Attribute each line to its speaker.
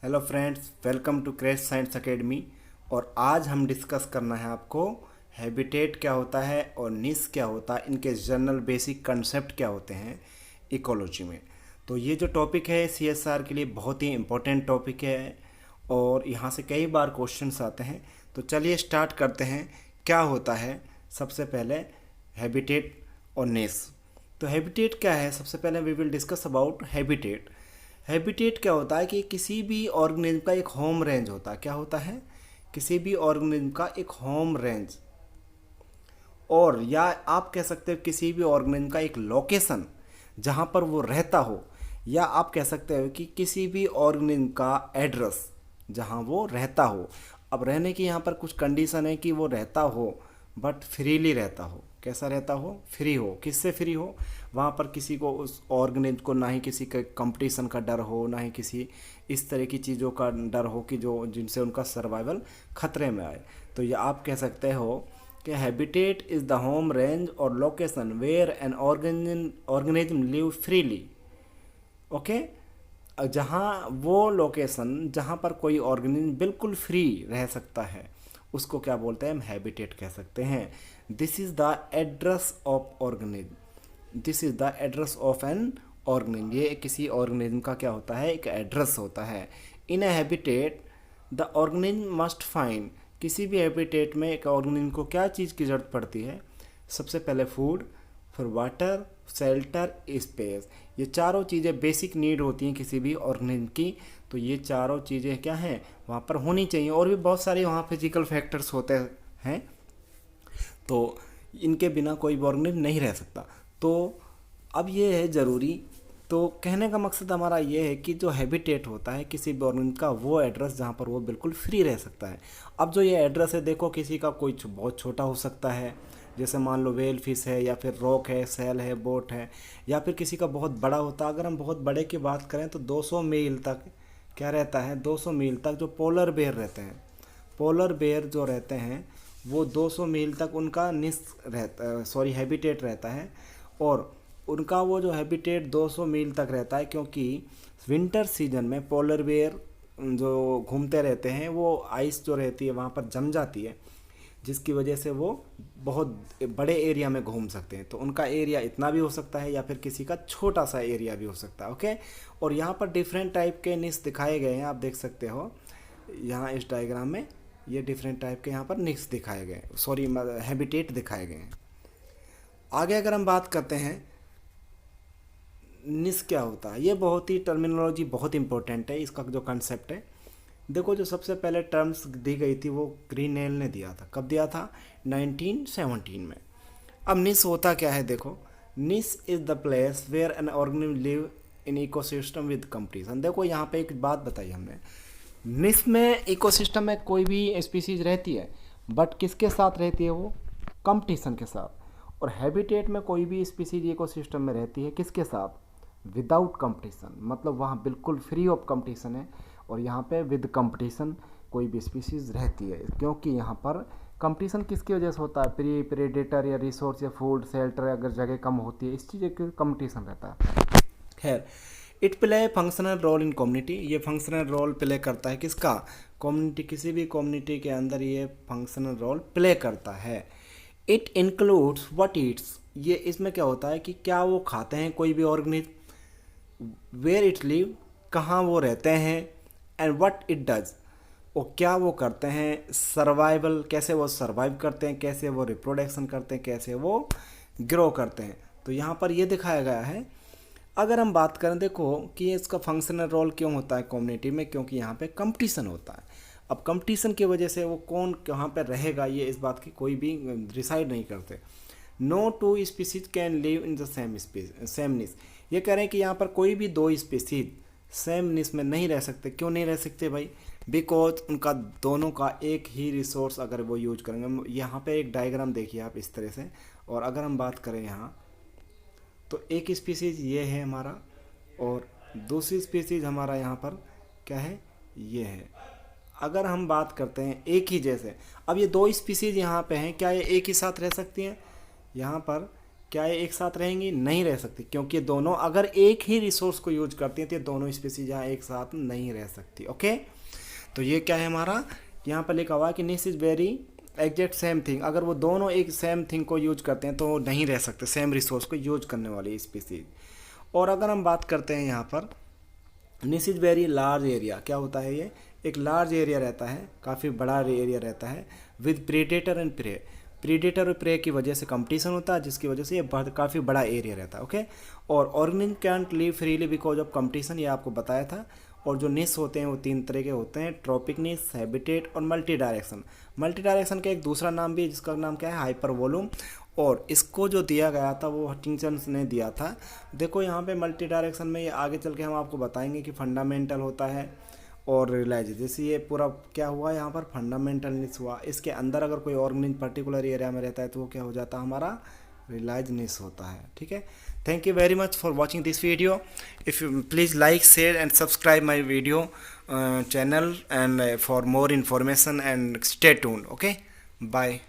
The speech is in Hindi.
Speaker 1: Hello friends, welcome to crash science academy. और आज हम डिस्कस करना है आपको हैबिटेट क्या होता है और निश क्या होता है, इनके जनरल बेसिक कंसेप्ट क्या होते हैं इकोलॉजी में। तो ये जो टॉपिक है सीएसआर के लिए बहुत ही इम्पोर्टेंट टॉपिक है और यहाँ से कई बार क्वेश्चंस आते हैं। तो चलिए स्टार्ट करते हैं। क्या होता है सबसे पहले हैबिटेट और निश। तो हैबिटेट क्या है, सबसे पहले we will discuss about habitat. Habitat क्या होता है कि किसी भी ऑर्गेनिज्म का एक होम रेंज होता है। क्या होता है? किसी भी ऑर्गेनिज्म का एक होम रेंज, और या आप कह सकते हो किसी भी ऑर्गेनिज्म का एक लोकेशन जहाँ पर वो रहता हो, या आप कह सकते हो कि किसी भी ऑर्गेनिज्म का एड्रेस जहाँ वो रहता हो। अब रहने की यहाँ पर कुछ कंडीशन है कि वो रहता हो बट फ्रीली रहता हो। कैसा रहता हो? फ्री हो। किससे फ्री हो? वहाँ पर किसी को, उस ऑर्गेनिज्म को, ना ही किसी के कंपटीशन का डर हो, ना ही किसी इस तरह की चीज़ों का डर हो कि जो जिनसे उनका सर्वाइवल खतरे में आए। तो ये आप कह सकते हो कि habitat is the home range और location where an organism live freely. Okay, जहाँ वो लोकेशन जहाँ पर कोई ऑर्गेनिज्म बिल्कुल फ्री रह सकता है, उसको क्या बोलते हैं? हम हैबिटेट कह सकते हैं। This is the address of organism. This is the address of an organism. ये किसी ऑर्गेनिज्म का क्या होता है? एक एड्रेस होता है। In a habitat the organism must find. किसी भी हैबिटेट में एक ऑर्गेनिज्म को क्या चीज़ की ज़रूरत पड़ती है? सबसे पहले फूड, फिर वाटर, शेल्टर, स्पेस। ये चारों चीज़ें बेसिक नीड होती हैं किसी भी ऑर्गेनिज्म की। तो ये चारों चीज़ें क्या हैं? वहाँ पर होनी चाहिए। और भी बहुत सारे वहाँ फिजिकल फैक्टर्स होते हैं, तो इनके बिना कोई भी ऑर्गेनिज्म नहीं रह सकता। तो अब ये है ज़रूरी। तो कहने का मकसद हमारा ये है कि जो हैबिटेट होता है किसी भी ऑर्गेनिज्म का, वो एड्रेस जहाँ पर वो बिल्कुल फ्री रह सकता है। अब जो ये एड्रेस है, देखो किसी का कोई बहुत छोटा हो सकता है, जैसे मान लो वेल फिश है, या फिर रॉक है, सेल है, बोट है, या फिर किसी का बहुत बड़ा होता है। अगर हम बहुत बड़े की बात करें तो 200 मील तक क्या रहता है? 200 मील तक जो पोलर बेयर रहते हैं, पोलर बेयर जो रहते हैं वो 200 मील तक उनका निश रहता, सॉरी हैबिटेट रहता है। और उनका वो जो हैबिटेट 200 मील तक रहता है, क्योंकि विंटर सीजन में पोलर बेयर जो घूमते रहते हैं, वो आइस जो रहती है वहाँ पर जम जाती है, जिसकी वजह से वो बहुत बड़े एरिया में घूम सकते हैं। तो उनका एरिया इतना भी हो सकता है, या फिर किसी का छोटा सा एरिया भी हो सकता है। ओके, और यहाँ पर डिफरेंट टाइप के निश दिखाए गए हैं, आप देख सकते हो यहाँ इस डायग्राम में। ये डिफरेंट टाइप के यहाँ पर निश दिखाए गए, सॉरी हैबिटेट दिखाए गए हैं। आगे अगर हम बात करते हैं निश क्या होता है, ये बहुत ही टर्मिनोलॉजी बहुत इंपॉर्टेंट है। इसका जो कंसेप्ट है, देखो जो सबसे पहले टर्म्स दी गई थी वो ग्रीनेल ने दिया था। कब दिया था? 1917 में। अब निश होता क्या है? देखो, niche is the place where an organism live in ecosystem with competition. देखो यहाँ पे एक बात बताई हमने, निश में इकोसिस्टम में कोई भी स्पीसीज रहती है, बट किसके साथ रहती है? वो कंपटीशन के साथ। और हैबिटेट में कोई भी स्पीसीज इकोसिस्टम में रहती है किसके साथ? Without competition. मतलब वहाँ बिल्कुल फ्री ऑफ कंपटीशन है, और यहाँ पे विद कंपटीशन कोई भी स्पीसीज रहती है। क्योंकि यहाँ पर कंपटीशन किसकी वजह से होता है? प्रेडेटर या रिसोर्स या फूड शेल्टर, अगर जगह कम होती है, इस चीज़ का कंपटीशन रहता है। खैर, it play functional role in community. ये फंक्शनल रोल प्ले करता है किसका? कम्युनिटी। किसी भी कम्युनिटी के अंदर ये फंक्शनल रोल प्ले करता है। It includes what Yeats. ये इसमें क्या होता है कि क्या वो खाते हैं कोई भी ऑर्गेनिज्म, वेयर इट लिव, कहाँ वो रहते हैं, एंड व्हाट इट डज, और क्या वो करते हैं, सर्वाइवल, कैसे वो सर्वाइव करते हैं, कैसे वो रिप्रोडक्शन करते हैं, कैसे वो ग्रो करते हैं। तो यहाँ पर ये दिखाया गया है। अगर हम बात करें, देखो कि इसका फंक्शनल रोल क्यों होता है कम्युनिटी में, क्योंकि यहाँ पे कंपटीशन होता है। अब कंपटीशन की वजह से वो कौन कहाँ पे रहेगा, ये इस बात की कोई भी डिसाइड नहीं करते। No two species can live in the same niche. ये कह रहे हैं कि यहाँ पर कोई भी दो स्पीसीज सेम निश में नहीं रह सकते। क्यों नहीं रह सकते भाई? बिकॉज उनका दोनों का एक ही रिसोर्स अगर वो यूज करेंगे। यहाँ पे एक डायग्राम देखिए आप इस तरह से, और अगर हम बात करें यहाँ, तो एक स्पीसीज ये है हमारा, और दूसरी स्पीसीज हमारा यहाँ पर क्या है? ये है। अगर हम बात करते हैं एक ही जैसे, अब ये दो स्पीसीज यहाँ पे हैं, क्या ये एक ही साथ रह सकती हैं? यहाँ पर क्या ये एक साथ रहेंगी? नहीं रह सकती, क्योंकि ये दोनों अगर एक ही रिसोर्स को यूज करती हैं तो ये दोनों स्पीसीज यहाँ एक साथ नहीं रह सकती। ओके, तो ये क्या है हमारा, यहाँ पर लिखा हुआ है कि निस is very exact same thing. अगर वो दोनों एक सेम थिंग को यूज करते हैं तो नहीं रह सकते, सेम रिसोर्स को यूज करने वाली स्पीसीज। और अगर हम बात करते हैं यहाँ पर निस इज़ वेरी लार्ज एरिया, क्या होता है ये, एक लार्ज एरिया रहता है, काफ़ी बड़ा एरिया रहता है, with predator and prey. Predator और प्रे की वजह से कंपटीशन होता है, जिसकी वजह से ये काफ़ी बड़ा एरिया रहता है। ओके, और organism can't live freely because of competition, ये आपको बताया था। और जो निस होते हैं वो 3 तरह के होते हैं, ट्रॉपिक निस, हैबिटेट और मल्टी डायरेक्शन। मल्टी डायरेक्शन का एक दूसरा नाम भी है जिसका नाम क्या है, हाइपर वॉल्यूम। और इसको जो दिया गया था वो हटिंगटन ने दिया था। देखो यहाँ पे मल्टी डायरेक्शन में ये आगे चल के हम आपको बताएंगे कि फंडामेंटल होता है और रिलाइज। जैसे ये पूरा क्या हुआ यहाँ पर, फंडामेंटलनेस हुआ। इसके अंदर अगर कोई ऑर्गेनिज्म पर्टिकुलर एरिया में रहता है तो वो क्या हो जाता है, हमारा रिलाइजनेस होता है। ठीक है, thank you very much for watching this video. If you please like, share and subscribe my video channel and for more information and stay tuned. Okay, bye.